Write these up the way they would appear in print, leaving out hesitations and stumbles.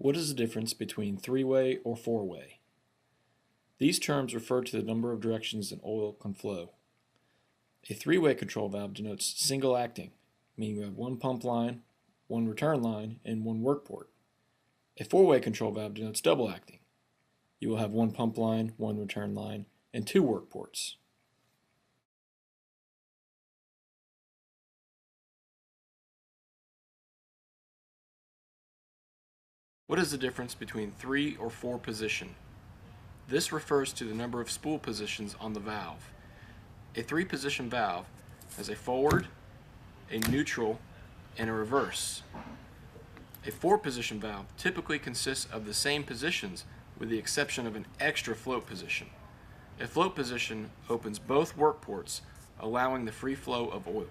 What is the difference between three-way or four-way? These terms refer to the number of directions an oil can flow. A three-way control valve denotes single acting, meaning you have one pump line, one return line, and one work port. A four-way control valve denotes double acting. You will have one pump line, one return line, and two work ports. What is the difference between 3 or 4 position? This refers to the number of spool positions on the valve. A 3-position valve has a forward, a neutral, and a reverse. A 4-position valve typically consists of the same positions with the exception of an extra float position. A float position opens both work ports, allowing the free flow of oil.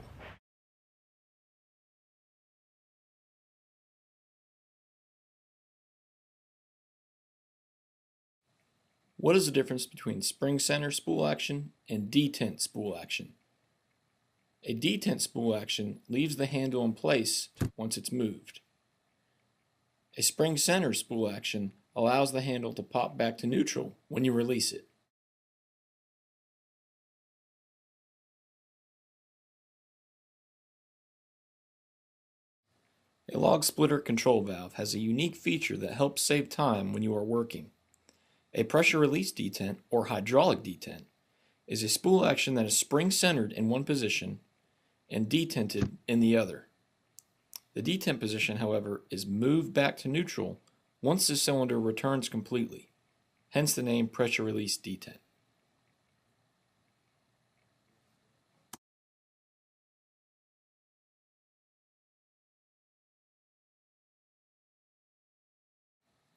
What is the difference between spring center spool action and detent spool action? A detent spool action leaves the handle in place once it's moved. A spring center spool action allows the handle to pop back to neutral when you release it. A log splitter control valve has a unique feature that helps save time when you are working. A pressure release detent, or hydraulic detent, is a spool action that is spring-centered in one position and detented in the other. The detent position, however, is moved back to neutral once the cylinder returns completely, hence the name pressure release detent.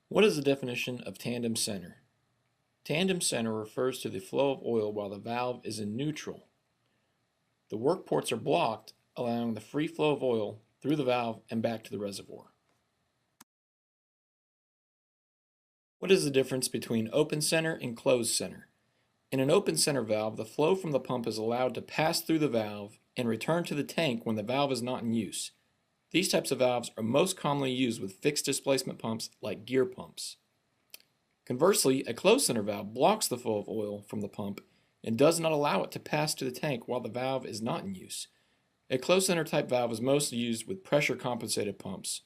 What is the definition of tandem center? Tandem center refers to the flow of oil while the valve is in neutral. The work ports are blocked, allowing the free flow of oil through the valve and back to the reservoir. What is the difference between open center and closed center? In an open center valve, the flow from the pump is allowed to pass through the valve and return to the tank when the valve is not in use. These types of valves are most commonly used with fixed displacement pumps like gear pumps. Conversely, a closed center valve blocks the flow of oil from the pump and does not allow it to pass to the tank while the valve is not in use. A closed center type valve is mostly used with pressure compensated pumps.